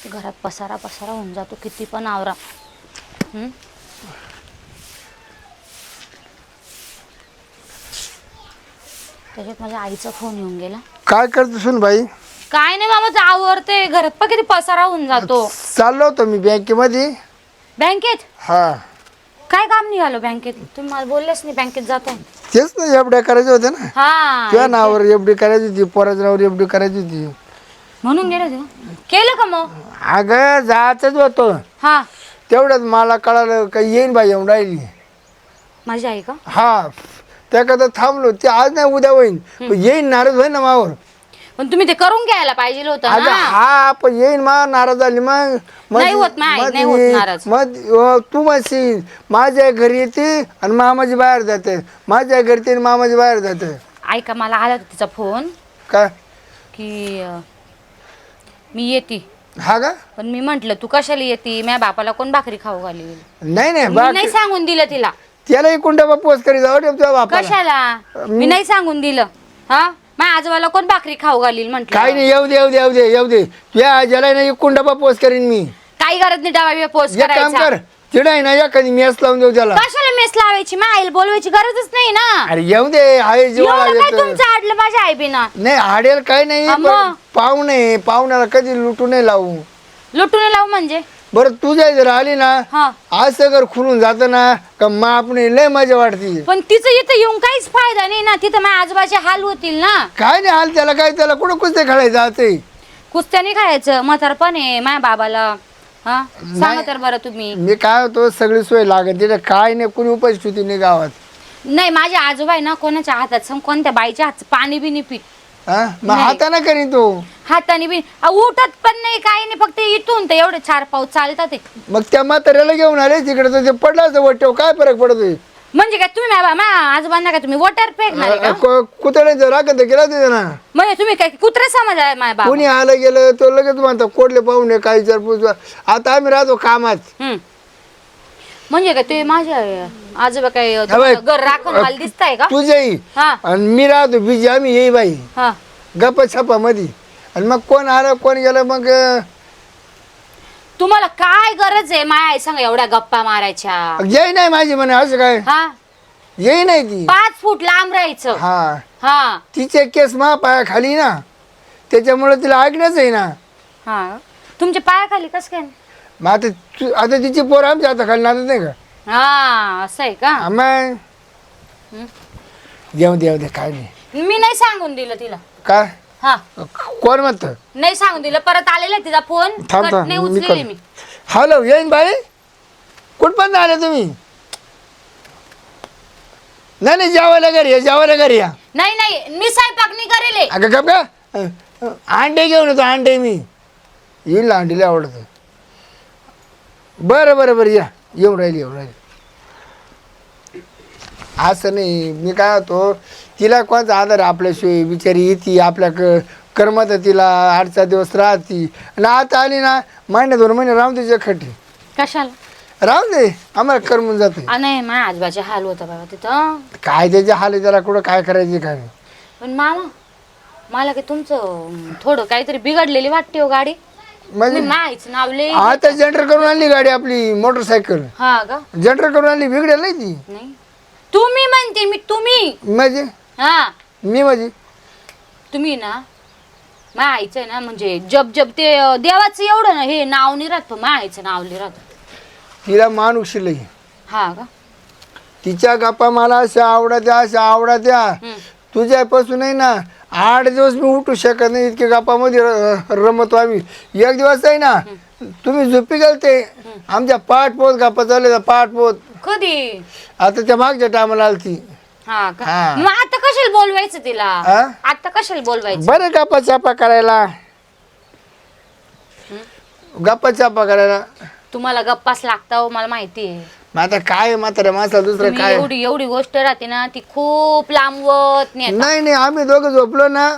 घरात पसारा पसारा होऊन जातो किती पण आवरा. त्याच्यात माझ्या आईचा फोन येऊन गेला. काय करतो सुन बाई? काय नाही मामा, आवरते. घरात पण किती पसारा होऊन जातो. चाललो होतो मी बँकेमध्ये. बँकेत? हा. काय काम निघालो बँकेत? तुम्ही मला बोललेच नाही बँकेत जाताय. तेच ना, एफडी करायचे होते ना. हा, तुझ्या नावावर एफडी करायची होती, पोराच्या नावावर एफडी करायची होती. म्हणून गेले ते. केलं का मग? अगं जायचंच होतं. हा. तेवढ्यात मला कळालं का येईन बाई येऊन राहिली. माझी आई का? हा, त्याकरता थांबलो. ते आज नाही उद्या होईन, पण येईन, नाराज होईन ना मावर. पण तुम्ही ते करून घ्यायला पाहिजे होतं अगं ना. हा, पण येईन मा नाराज झाली मग. नाही होत नाही होत नाराज. मग तू म्हणशील माझ्या घरी येते आणि मामाची बाहेर जाते, माझ्या घरी येते मामाची बाहेर जाते. ऐका, मला आला होता तिचा फोन काय की मी येते. हा का? पण मी म्हंटल तू कशाला येते, माझ्या बापाला कोण भाकरी खाऊ घाली. नाही नाही, मी नाही सांगून दिलं तिला. त्याला एकूण डबा पोच करी जाऊ दे तुझ्या बापाला. कशाला मी नाही सांगून दिलं. हा, माझ्या आजोबाला कोण भाकरी खाऊ घालील म्हंटल. काही नाही, येऊ दे येऊ दे येऊ दे येऊ दे. तुझ्या आज्याला नाही एकूण डबा पोच करीन मी. काही गरज नाही डबा पोस्ट एक काम करायचा. कर, तिडा आहे ना एखादी मेस लावून देऊ त्याला. कशाला मेस लावायची? माझ्या आईला बोलवायची गरजच नाही ना. अरे येऊ दे, आहे जीवाला एवढं काय येतं. तुमचं आडलं माझ्या आई बिना? नाही हाडेल काही नाही, हा, मग? पाहुणे पाहुण्याला कधी लुटू नाही लावू. लुटून लावू म्हणजे? बरं तुझ्या जर आली ना, हा. असं घर खुलून जात ना का मग आपण लय मजा वाटते. पण तिचं इथं येऊन काहीच फायदा नाही ना. तिथं माझ्या आजोबाचे हाल होतील ना. काय नाही हाल त्याला, काय त्याला कुठं कुस्ते खेळायचं जाते. कुस्त्या नाही खायचं, म्हातारपण आहे माझ्या बाबाला. हा, सांगा तर बरं तुम्ही. मी काय होतो, सगळी सोय लागत तिथे, काय नाही कुणी उपाशी ठेवती नाही गावात. नाही, माझे आजोबा आहे ना कोणाच्या हातात कोणत्या बाईच्या हात पाणी बी नाही पित. हा, मग हाताने करीन तू. हाताने बी उठत पण नाही, काही नाही. फक्त इथून तर एवढे 4 पाऊस चालतात ते. मग त्या म्हाताऱ्याला घेऊन आले तिकडे, तर ते पडला असं वाटतं, काय फरक पडतोय? म्हणजे काय तुम्ही माझ्या आजोबांना काय तुम्ही वॉटर फेकणार आहे का? कुत्र्याचं राखत केला तिथे ना. म्हणजे तुम्ही काय कुत्रा समज आहे माझ्या बाबा? कोणी आलं गेलं तो लगेच म्हणतो कोडले पाहुणे काय विचारपूस. आता आम्ही राहतो कामात. म्हणजे काय तुम्ही माझ्या आजोबा काय बाई, घर राखून मला दिसताय का? तुझ्याही हा आणि मी राहतो बिजी, आम्ही येई बाई हा. गप्पा छप्पा मध्ये. आणि मग कोण आलं कोण गेलं मग. तुम्हाला काय गरज आहे माझ्या आई सांगा एवढ्या गप्पा मारायच्या? येई नाही माझी म्हणे, असं काय हा, येई नाही ती. 5 फूट लांब राहायचं. हा, हा तिचे केस मा पाया खाली ना, त्याच्यामुळे तिला ऐकणंच आहे ना. हा, तुमच्या पायाखाली कस काय? मग आता तिची पोर आमच्या आता खाली नांदत नाही का? हा, असं आहे का? मग येऊ दे येऊ दे, काय नाही. मी नाही सांगून दिलं तिला. काय हा, कोण म्हणत? नाही सांगून दिलं. परत आलेला आहे तिचा फोन, थांब कट थांब नाही मी उचलेली कर. मी. हॅलो, येईन बाई. कुठपर्यंत आले तुम्ही? नाही नाही, जेवायला घरी या, जेवायला घरी या. नाही नाही, मी स्वयंपाक नाही करेल. अगं गप का, अंडे घेऊन येतो अंडे. मी येईल, अंडीला आवडतं. बरं बरं बरं, या, येऊन राहिली. असं नाही, मी काय होतो, तिला कोणता आधार आपल्याशिवाय बिचारी येते आपल्या कर्मात, तिला 8-4 दिवस राहती. आणि आता आली ना, 1-2 महिने राहून तिच्या खटी. कशाला राहून दे, आम्हाला करमून जाते. नाही, माझ्या आजोबाचे हाल होता बाबा तिथं. काय त्याचे हाल आहे, त्याला कुठं काय करायचे काय नाही. पण मामा, मला काय तुमचं थोडं काहीतरी बिघडलेली वाटते हो गाडी. म्हणजे माहीच नावले. आता जनरेटर करून आणली गाडी आपली, मोटरसायकल हा का? जनरेटर करून आणली, बिघडेल नाही ती. नाही, तुम्ही म्हणते मी. तुम्ही म्हणजे हा, मी म्हणजे तुम्ही ना माझ्या आईचं आहे ना, म्हणजे जब जब ते देवाचं एवढं ना हे नाव नाही राहत, माझ्या आईचं नाव नाही राहत. तिला मानुक्षी लई. हा का? तिच्या गप्पा मला अशा आवडत्या. तुझ्यापासून आहे ना 8 दिवस मी उठू शकत नाही, इतके गप्पामध्ये रमतो आम्ही. एक दिवस आहे ना, तुम्ही झोपी गेलते, आमच्या पाठपोत गप्पा चालले, पाठपोत. कधी? आता त्या मागच्या टायमाला आलती. हा का? हा. मग आता कशाला बोलवायचं तिला? हा? आता कशाला बोलवायचं? बरं गप्पा चापा करायला, गप्पा चापा करायला. तुम्हाला गप्पाच लागता हो, मला माहिती आहे. मग आता काय म्हातारा माणसाला दुसरं तुम्ही काय? एवढी गोष्ट राहते ना, ती खूप लांबवत नाही. नाही नाही, आम्ही दोघं झोपलो ना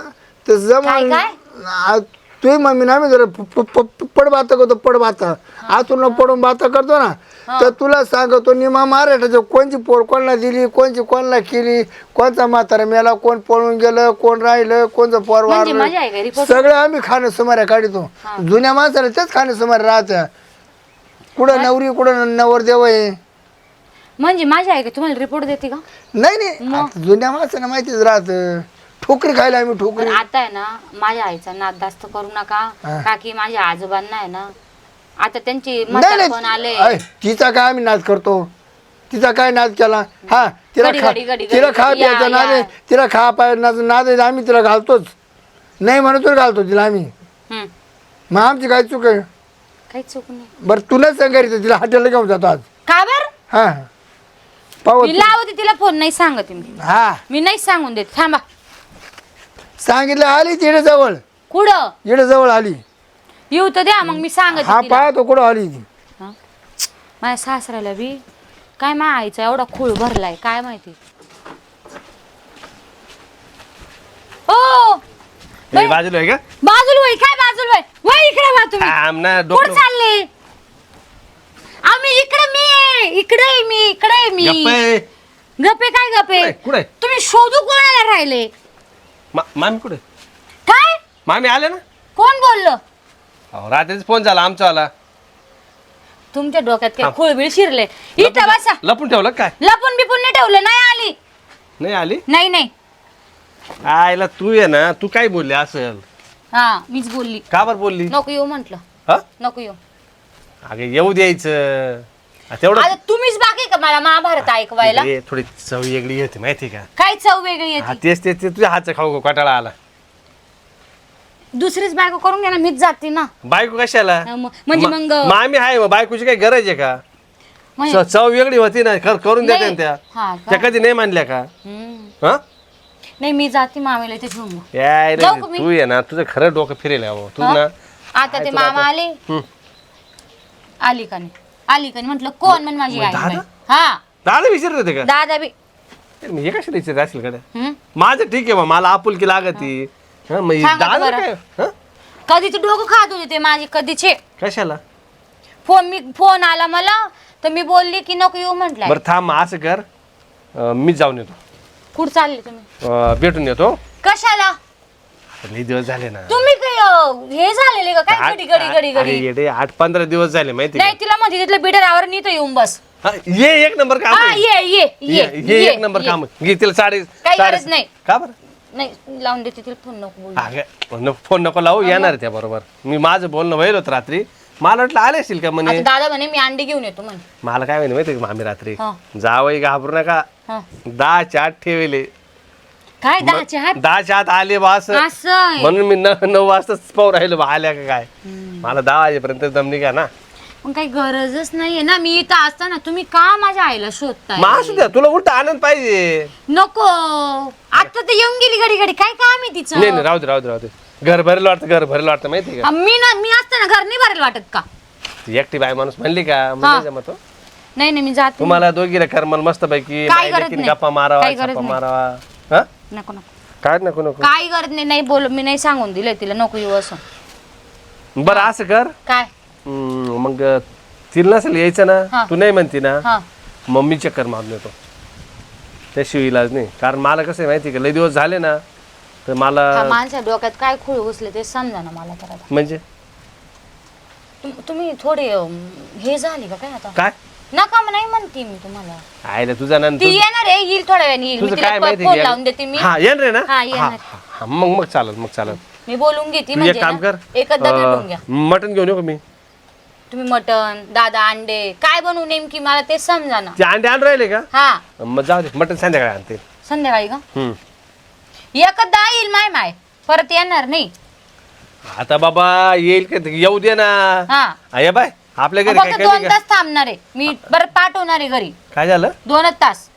तर काय? तुम्ही मम्मी ना आम्ही जरा पडबाता करतो, पडबाता आतून पडून बाता करतो ना, तर तुला सांगतो निमा महाराष्ट्राच्या कोणची पोर कोणाला दिली, कोणची कोणाला केली, कोणचा म्हातारा मेला, कोण पळून गेलं, कोण राहिलं, कोणचं पोर म्हणजे वारलं, मजा आहे का रिपोर्ट? सगळं आम्ही खाणं सुमाऱ्या काढतो. जुन्या माणसाला तेच खाणं सुमारे राहत्या. कुठं नवरी कुठं नवरदेव आहे. म्हणजे मजा आहे का? तुम्हाला रिपोर्ट देते का? नाही नाही आता जुन्या माणसाला माहितीच राहत. ठोकरी खायला आम्ही ठोकरी. पण आता आहे ना माझ्या आईचा नाद जास्त करू नका, का की माझ्या आजोबांना आहे ना आता त्यांची नाही म्हातारपण आले. नाही तिचा काय आम्ही नाद करतो. तिचा काय नाद केला. हा तिला घडी, खा घडी, घडी, तिला घडी, खा या, प्यायचा नाद आहे. या. तिला खा पाय नाद आहे आम्ही तिला घालतोच. नाही म्हणतोच घालतो तिला आम्ही. हम्म. मग आमची काय चूक आहे. काही चूक नाही. बरं तुलाच सांगायचं तिला हॉटेलला घेऊन जातो आज. का बर? हा पाहू मी लावते तिला फोन, नाही सांगते मी. हा मी नाही सांगून देत. थांबा. सांगितलं आली तिकडे जवळ. कुठं इकडे जवळ आली. येऊ तर द्या मग मी सांगते हा तिला. पाहतो कुठं आली ती. हा? माझ्या सासऱ्याला बी काय माझ्या आईचा एवढा खूळ भरलाय काय माहिती. ओ बाजूला आहे का? बाजूला वय, काय बाजूला वय? वय इकडे वा तुम्ही. आमना कुठं डोकं चालले? आम्ही इकडे, मी गप्पे. गप्पे काय गप्पे? कुठे? तुम्ही शोधू कोणाला राहिले? मामी कुठे? काय मामी आले ना? कोण बोललं? अहो, रात्रीच फोन झाला आमचावाला. तुमच्या डोक्यात काय खुळबिळ शिरले? इथं बसा. लपून ठेवलं काय? लपून बिपून नाही ठेवलं. नाही आली. नाही आली? नाही आयला तू ये ना, तू काय बोलली असेल? हा मीच बोलली. का बरं बोलली? नको येऊ म्हंटल. हा? नको येऊ. अगं येऊ द्यायचं. तेवढं आता तुम्हीच बाकी का मला महाभारत ऐकवायला? ए, थोडी चव वेगळी होती माहिती का? काय चव वेगळी हा येते? तेच तुझ्या हातचं खाऊ कटाळा आला. दुसरीच बायको करून घ्या ना, मीच जाते ना. बायको कशाला? म्हणजे मग मामी आहे मग बायकोची काही गरज आहे का? म्हणजे- चव वेगळी होती ना, करून देते ना त्या. हा का? त्या कधी नाही मानल्या का? हम्म. हा? नाही मी जाते मामीला इथे घेऊन मग. याय रे, जाऊ का मी? तू ये ना, तुझं खरं डोकं फिरेल अहो. तू हा? ना आता ते मामा आले. हम्म. आली का नाही म्हटलं कोण म्हण माझी आई दादा? बाई. हा दादा विचारत होते का? दादा बी. मी हे कशाला विचारत असेल कडे? हम्म. माझं ठीक आहे बा, मला आपुलकी लागती. हा, मग सांगा दादा बरं. काय? हा? कधीचे डोकं खात होते ते माझे कधीचे. कशाला? फोन आला मला तर मी बोलली की नको येऊ म्हटलं. बरं थांब, असं कर, मी जाऊन येतो. कुठं चालले तुम्ही? भेटून येतो. कशाला? लई दिवस झाले ना. तुम्ही काय हे झालेले का काय? घडी घडी अरे येडे, 8-15 दिवस झाले माहिती का? नाही तिला म्हणजे तिथलं बिडरावर नीत येऊन बस. हा, ये एक नंबर काम हा आहे. ये ये एक नंबर काम आहे. घे तिला काही गरज नाही. का बरं? नाही लावून देते तिला फोन नको बोलू. अगं, फोन नको लावू, येणार आहे त्या बरोबर. मी माझं बोलणं व्हायला होतं रात्री. मला वाटलं आले असतील का म्हणे. आता दादा म्हणे मी अंडी घेऊन येतो म्हणे. मला काय म्हणे माहिती का आम्ही रात्री, हा. जावई घाबरू नका, हा. 10च्या आत ठेवले. काय 10चे हात? 10च्या आत आले बास, असं आहे. म्हणून मी 9 वाजताच पाहू राहिलो बा आल्या का काय. मला 10 वाजेपर्यंत दमनी का ना. पण काही गरजच नाहीये ना. मी इथं असताना तुम्ही का माझ्या आईला शोधताय? मग असू द्या, तुला उलट आनंद पाहिजे. नको आता ते येऊन गेली घडी घडी. काय काम आहे तिचं? नाही राहू दे. घर भरलं वाटतं माहिती का? मी असताना घर नाही भरेल वाटत का? ती एकटी बाय माणूस म्हणली का म्हणजे जमतो. नाही मी जाते. तुम्हाला दोघीला करमल मस्त पैकी काय गरज नाही. गप्पा मारावा, काय गरज गप्पा नाही. मारावा. हा? नको काय नको काय गरज नाही बोल. मी नाही सांगून दिलंय तिला नको येऊ असं. बरं असं कर, काय? मग तिला नसेल यायचं हा. ना, तू नाही म्हणती ना, हा मम्मी चक्कर मारून येतो. त्याशिवाय इलाज नाही. कारण मला कसं आहे माहिती का, लई दिवस झाले ना, तर मला माणसा डोक्यात काय खुळ घुसले ते समजा ना मला तर आता. म्हणजे तुम्ही थोडे हे झाले का काय आता? काय नका नाही म्हणते मी तुम्हाला. आयला तुझा ती नंतर येणार आहे, येईल थोड्या वेळाने येईल. मी तुझं तिला काय माहिती फोन लावून देते मी. हा येणार आहे ना. हा, येणार. हा, मग चालेल. मी बोलून घेते. तू म्हणजे एक काम ना, कर, एकदा भेटून घ्या. मटण घेऊन येऊ का मी? तुम्ही मटन दादा अंडे काय बनवू नेमकी मला ते समजा ना. ते अंडे आणून राहिले का? हा मग जाऊ दे, मटण संध्याकाळी आणते. संध्याकाळी का? हम्म. एकदा येईल माय परत येणार नाही. आता बाबा येईल का, येऊ दे ना. हा अय बाय, आपल्या घरी काय फक्त कमी 2 का? तास थांबणार आहे मी. परत पाठवणार आहे घरी. काय झालं? 2 तास.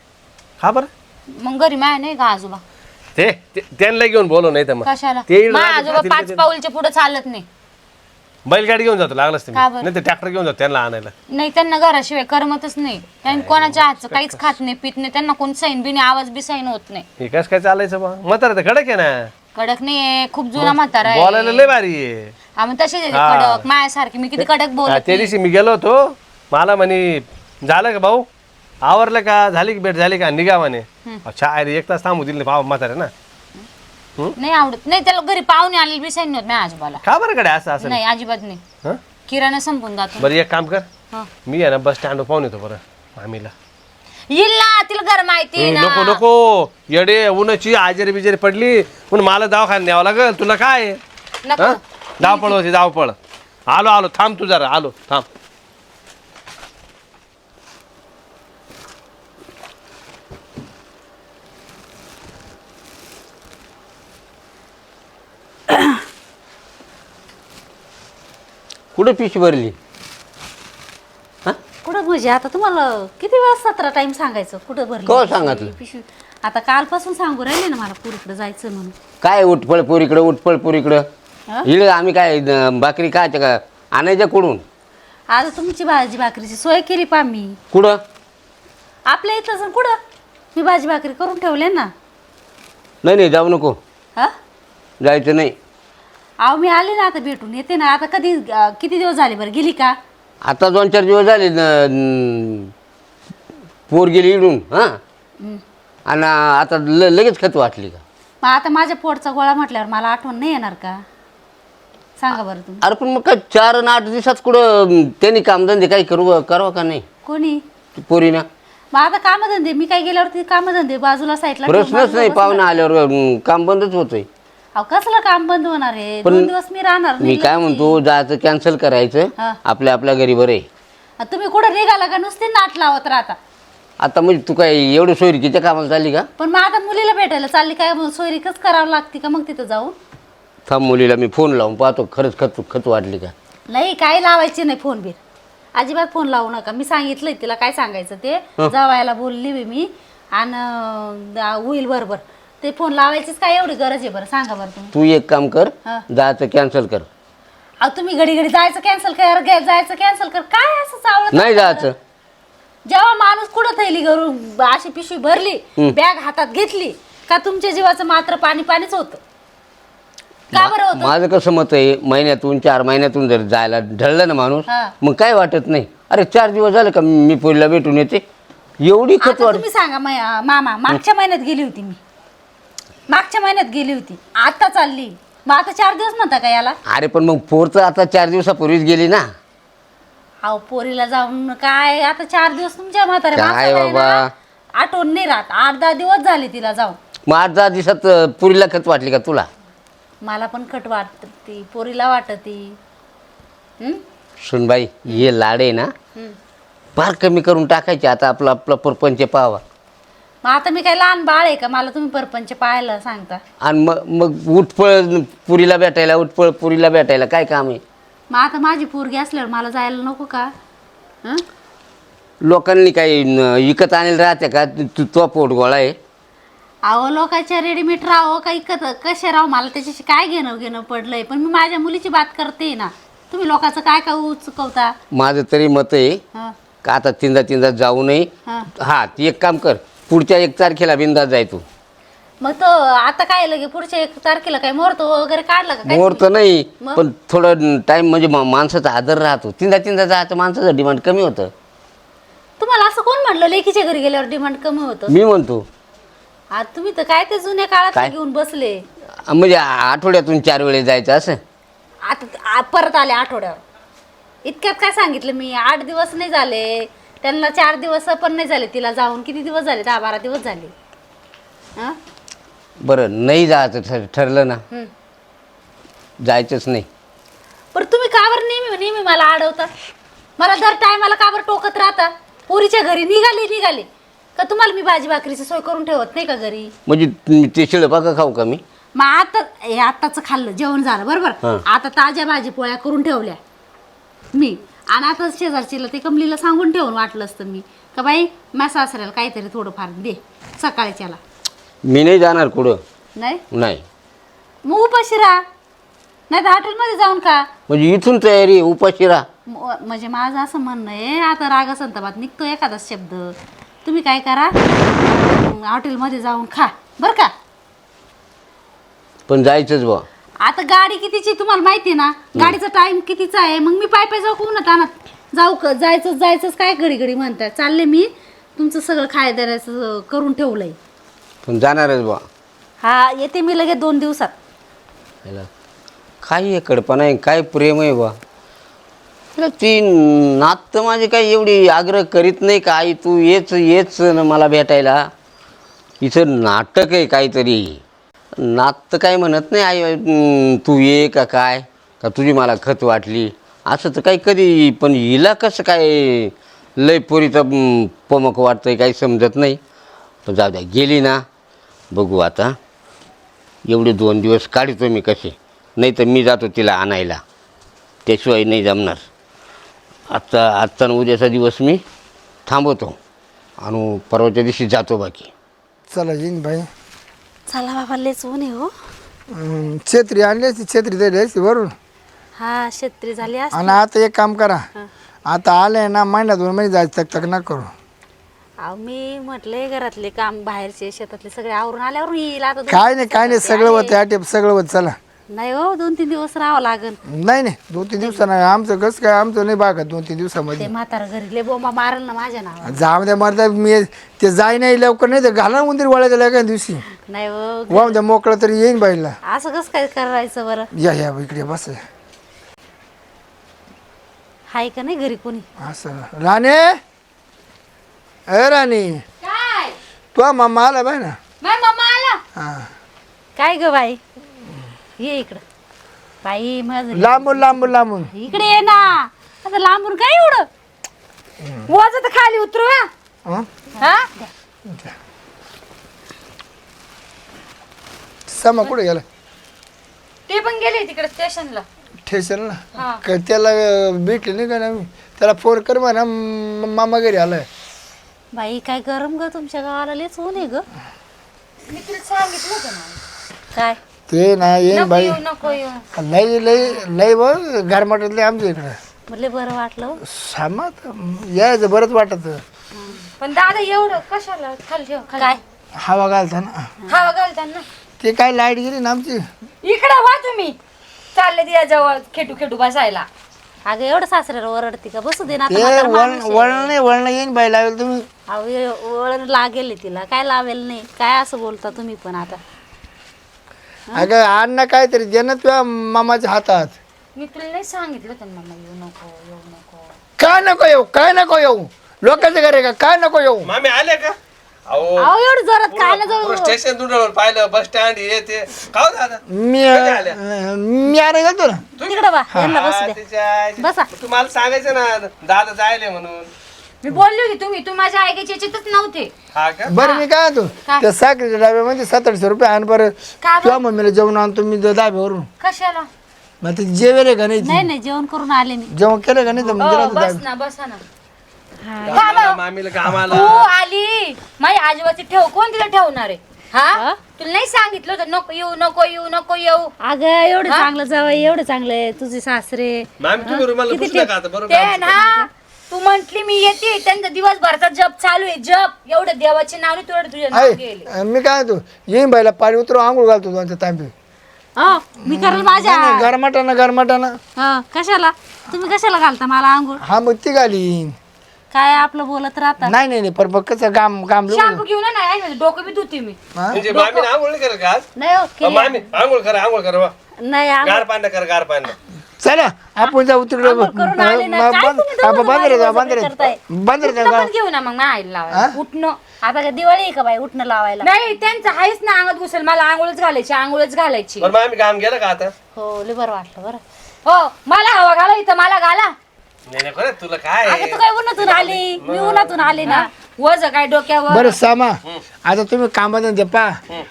हा बरं, मग घरी माय नाही का आजोबा? त्यांना घेऊन बोलव, नाही तर मग कशाला? ते येईल माय रात्री आजोबा खातील 5 ते. पाऊलच्या पुढे चालत नाही. बैलगाडी घेऊन जातो लागलाच का तुम्ही, बरं? नाही तर ट्रॅक्टर घेऊन जातो त्यांना आणायला. नाही त्यांना घराशिवाय करमतच नाही. त्यांनी कोणाच्या हातचं काहीच खात नाही पित नाही. त्यांना कोण सैन बिन आवाज बी सैन होत नाही. हे कसं काय चालायचं बा? म्हातारा तर कडक आहे ना, कडक नाहीये, खूप जुना म्हातारा बोलायला आहे. लय भारी आहे. हा, मग तसेच आहे ते हा. कडक मायासारखी. मी किती कडक हा, बोलत त्या दिवशी मी गेलो होतो, मला म्हणे झालं का भाऊ? आवरलं का? झाली की भेट झाली का? निघावाने. अच्छा अरे 1 तास थांबू दिले भाऊ म्हातारे ना. नाही आवडत नाही त्याला. घरी पाहुणे आलेले बिसाई नव्हत नाही आजोबाला. का बरं कडे असं नाही अजिबात नाही. हं? किराणा संपून जातो. बरं एक काम कर, हं. मी आहे ना बस स्टँड पाहून येतो बरं मामीला. येईल ना तिला घर माहिती ना. नको नको येडे, उन्हाची आजारी बिजारी पडली म्हणून मला दवाखान्यात न्यावं लागेल. तुला काय आहे? नको. हं? धावपळ होती धावपळ. आलो थांब तू जरा, आलो थांब. कुठं पिशी भरली? कुठं म्हणजे आता तुम्हाला किती वेळा 17 टाइम सांगायचं कुठं भरली केव्हा सांगितलं? पिशवी? आता कालपासून सांगू राहिले ना मला पुरीकडे जायचं म्हणून. काय उठपळ पुरीकडं उठपळ पुरीकडं? हं? इकडे आम्ही काय भाकरी काय का आणायच्या कुठून? आज तुमची भाजी भाकरीची सोय केली पा मी. कुठं? आपल्या इथं कुठं मी भाजी भाकरी करून ठेवले ना. नाही जाऊ नको, हा जायचं नाही. अहो मी आले ना आता भेटून येते ना. आता कधी किती दिवस झाले बरं गेली का? आता 2-4 दिवस झाले पोर गेली इडून. हां आणि आता लगेच खत वाटली का? मग आता माझ्या पोटचा गोळा म्हटल्यावर मला आठवण नाही येणार का? सांगा बरं तुम्ही. अरे पण मग काय 4 आणि 8 दिवसात कुठं त्यांनी कामधंदे काही करावं का नाही कोणी? पोरीना? मग आता कामधंदे मी काय गेल्यावरती कामधंदे बाजूला साईडला प्रश्नच नाही. पाहुणे आल्यावर काम बंदच होतंय. अहो कसलं काम बंद होणार आहे? पण 2 दिवस मी राहणार मी नाही. काय म्हणतो, जायचं कॅन्सल करायचं, हा. आपल्या घरी बरं आहे. तुम्ही कुठं निघाला का नुसते नाट लावत राहता. आता म्हणजे तू काय एवढं सोयरीकीच्या कामाला चालली का? पण मग आता मुलीला भेटायला चालली काय सोयरीकच करावं लागते का मग तिथं जाऊन? थांब मुलीला मी फोन लावून पाहतो खरंच खत वाटली का. नाही काय लावायची नाही फोन बिर. अजिबात फोन लावू नका. मी सांगितलंय तिला काय सांगायचं ते. जावायला बोलली मी आणि होईल बरोबर. ते फोन लावायचीच काय एवढी गरज आहे बरं? सांगा बरं तुम्ही. तू एक काम कर, हा. जायचं कॅन्सल कर. अहो तुम्ही घडी घडी जायचं कॅन्सल कर, जायचं कॅन्सल कर. काय असं चावलं? नाही जायचं. जेव्हा माणूस कुठं थैली घरून अशी पिशवी भरली, बॅग हातात घेतली का तुमच्या जीवाचं मात्र पाणीच होतं. का बरं होतं? माझं कसं मत आहे, महिन्यातून 4 महिन्यातून जर जायला ढळलं ना माणूस, हा. मग काय वाटत नाही. अरे 4 दिवस झाले का मी पोरीला भेटून येते, एवढी खत आता वाट. तुम्ही सांगा मामा, मागच्या महिन्यात गेली होती मी. मागच्या महिन्यात गेली होती, आता चालली. मग आता 4 दिवस म्हणता का याला? अरे पण मग पोर तर आता 4 दिवसापूर्वीच गेली ना. अहो पोरीला जाऊन काय आता 4 दिवस तुमच्या म्हाताऱ्या काय माणसाला आहे बाबा? ना, आठवण नाही राहत. 8-10 दिवस झाले तिला जाऊन. मग 8-10 दिवसात पुरीला खत वाटली का तुला? मला पण खट वाटती, पोरीला वाटती. सुनबाई हे लाड आहे ना फार कमी करून टाकायचे. आता आपला परपंच पाहावा. मग आता मी काय लहान बाळ आहे का मला तुम्ही परपंच पाहायला सांगता? आणि मग उठपळ पुरीला भेटायला काय काम आहे? मग आता माझी पोरगी असल्यावर मला जायला नको का? हं? लोकांनी काही विकत आणेल राहते का? तो पोट गोळा आहे. अहो लोकांच्या रेडीमेड राहो का इकत कसे राहो, मला त्याच्याशी काय घेणं पडलंय. पण मी माझ्या मुलीची बात करते ना. तुम्ही लोकांचं काय चुकवता? माझं तरी मत आहे हं, का आता तीनदा जाऊ नये. हं. हा ती एक काम कर, पुढच्या 1 तारखेला बिंदास जाय तू. मग तो आता काय लगे पुढच्या 1 तारखेला काय मुहूर्त वगैरे काढला का काय? मुहूर्त नाही, मग? पण थोडं टाइम म्हणजे माणसाचा आदर राहतो. तीनदा जायचं, माणसाचं डिमांड कमी होतं. तुम्हाला असं कोण म्हणलं लेकीच्या घरी गेल्यावर डिमांड कमी होतं? मी म्हणतो आता तुम्ही तर काय ते जुन्या काळात काय? घेऊन बसले. म्हणजे आठवड्यातून 4 वेळेस जायचं असं. आता परत आले आठवड्यावर. इतक्यात काय सांगितलं मी? 8 दिवस नाही झाले त्यांना, 4 दिवस पण नाही झाले तिला जाऊन. किती दिवस झाले? 10-12 दिवस झाले. हं? बरं नाही जायचं ठरलं ना, हं. जायचंच नाही. पण तुम्ही का बरं नेहमी मला अडवता? मला दर टायमाला का बरं टोकत राहता? पोरीच्या घरी निघाले का तुम्हाला मी भाजी भाकरीची सोय करून ठेवत नाही का घरी? म्हणजे ते शिळपाका खाऊ का मी? मग आताच खाल्लं, जेवण झालं बरोबर. हं. आता ताज्या भाजी पोळ्या करून ठेवल्या मी. आणि आता शेजारचीला ते कमलीला सांगून ठेवून वाटलं असतं मी का बाई माझ्या सासऱ्याला काहीतरी थोडंफार दे सकाळच्याला. मी नाही जाणार कुठं. नाही नाही मग उपाशी राहा, नाही तर हॉटेलमध्ये जाऊन का. म्हणजे इथून तयारी उपाशी राहा. म्हणजे माझं असं म्हणणं आहे, आता रागा संतापात निघतो एखादा शब्द. तुम्ही काय करा, हॉटेलमध्ये जाऊन खा बरं का. पण जायचंच बा. आता गाडी कितीची तुम्हाला माहिती आहे ना, गाडीचा टाइम कितीचा आहे. मग मी पाय जाऊ कोण आणत जायचंच काय घडी घडी म्हणताय. चालले मी, तुमचं सगळं खायदाऱ्याचं करून ठेवलंय. पण जाणारच बा. हा येते मी लगेच 2 दिवसात. याला काय हे कडपणा आहे, काय प्रेम आहे बा. याला ती नात तर माझी काही एवढी आग्रह करीत नाही का, आई तू येच ना मला भेटायला. इथं नाटक आहे काहीतरी. नात तर काय म्हणत नाही आई तू ये का काय, का तुझी मला खत वाटली असं तर काही कधी. पण हिला कसं काय लय पोरीचं पमक वाटतंय काही समजत नाही. पण जाऊ द्या, गेली ना बघू आता. एवढे 2 दिवस काढतो मी कसे, नाही तर मी जातो तिला आणायला, त्याशिवाय नाही जमणार. आजचा आणि उद्याचा दिवस मी थांबवतो आणि परवाच्या दिवशी जातो बाकी. चला येईन बाई. चला बाबा, लेच ऊन आहे हो. छत्री आणली असती, छत्री तरी द्यायची बरोबर. हा शेतरी झाली असती. आणि आता एक काम करा, आता आले ना महिना 2 महिने जायचं तक ना करू. अहो मी म्हटले घरातले काम बाहेरचे शेतातले सगळे आवरून आल्यावर येईल. आता काय नाही सगळं होतं आटेप सगळं होतं. चला नाही हो, 2-3 दिवस राहावं लागेल. नाही 2-3 दिवसानं आमचं कसं काय, आमचं नाही बागत 2-3 दिवसामध्ये. ते म्हातारा घरी लय बोंबा मारल ना माझ्या नावावर. जाऊ द्या मरता, मी ते जाई नाही लवकर, नाही तर घाला उंदीर वळायला एका दिवशी. नाही हो, वाहू द्या मोकळं तरी येईन बाईला. असं कसं काय करायचं बरं. या इकडे बस. हाय का नाही घरी कोणी. असं राणे, अ राणी, काय तो मामा आला बाय ना. माझ्या मम्मा आला. हा काय ग बाई, ये इकडं. बाई माझं लांबून इकडे ये ना. आता लांबून काय एवढं वज तर खाली उतरू हा. हं? हा? समा कुठे गेला? ते पण गेले तिकडे स्टेशनला. ठेसेल हा. ना का त्याला भेटले नाही का ना मी. त्याला फोन कर म्हणा मामा घरी आलाय. बाई काय गरम ग तुमच्या गावाला, लेच ऊन आहे ग. मी तुला सांगितलं होतं ना. काय ते ना येईन नको बाई. येऊ नको येऊ. लय बघ गरमाटातले आमच्या इकडं. म्हटले बरं वाटलं. सामात यायचं बरंच वाटत. पण दादा एवढं कशाला खाली ठेव खाली. काय हवा घालता ना. हवा घालताना ते काय लाईट गेली ना आमची. इकडं वा तुम्ही. चालले तिच्या जवळ खेटू बसायला. अगं एवढं सासऱ्याला ओरडते का, बसू दे ना. आता ते म्हातारा माणूस आहे. वळण येईन बाई लावेल तुम्ही. अहो, वळण लागेल तिला, काय लावेल नाही. काय असं बोलता तुम्ही पण आता. अगं अण्णा काहीतरी दे ना तुझ्या मामाच्या हातात. मी तुला नाही सांगितलं होतं ना मम्मा येऊ नको. काय नको येऊ लोकांचं घर आहे का, काय नको येऊ. मामी आले का? अहो अहो एवढं जोरात काय ना जाऊ. स्टेशन तुझ्यावर पाहिलं, बस स्टँड हे ते का हो दादा? मी आणायला गेलतो ना. तिकडे बा, यांना बसू हा, द्या. तिच्या- बसा. तुम्हाला सांगायचं ना दादा जायले म्हणून. मी बोलली होती तुम्ही माझ्या ऐकायची याच्यातच नव्हते. हा का? बरं मी काय होतो त्या साखरेच्या डब्यामध्ये 700 रुपये आण बरं. का बरं? तुझ्या मम्मीला जेवण आणतो मी दाब्यावरून. कशाला? मग ते जेवेल का नाही नाही जेवण करून आले मी. जेवण केलं का नाही तर मग दिला होता बस दाबा. ना बसा ना. कामाला, मामीला कामाला. तू आली माझी आजोबाची ठेव कोण तिला ठेवणार आहे. हा तुला नाही सांगितलं होतं नको येऊ. अगं एवढं चांगलं जावई, एवढं चांगलं आहे तुझे सासरे. मामी तुम्ही रुमाला पुसलं का आता? बरोबर ते ना तू म्हंटली मी येते, त्यांचा दिवसभरचा जप चालू आहे. जप एवढं देवाचे नाव नाही तुझ्या तुझ्या नाव गेले. आहे मी काय होतो येईन बाईला पाणी उतरू आंघोळ घालतो त्यांच्या तांबे. हो मी करेल माझ्या. गरमाटाना हो, कशाला तुम्ही कशाला घालता मला आंघोळ. हा मग ती घालीन. काय आपलं बोलत राहता. नाही पर कसं काम शॅम्पू घेऊन नाही डोकं बी धुते मी. म्हणजे मामीने आंघोळ नाही केलं का आज? नाही हो, केली. मामी आंघोळ करा वा. नाही आंघोळ गार पाणी कर, गार पाणी. चला आपण जाऊ तिकडे आंघोळ करून आले ना. काय तुम्ही दोघं बाई करताय? उठणं पण घेऊ ना मग आईला लावायला. उठणं आता काय दिवाळी आहे का बाई उठणं लावायला. नाही त्यांचं आहेच ना अंगात घुसेल. मला आंघोळच घालायची. बरं मामी काम गेलं का आता? हो लय बरं वाटलं बरं. हो मला हवा घाला इथं मला घाला. नाही खरं तुला काय अगं तू काय उन्हातून आली, मी उन्हातून आले ना. वज काय डोक्यावर. बरं सामा आता तुम्ही कामात ते पा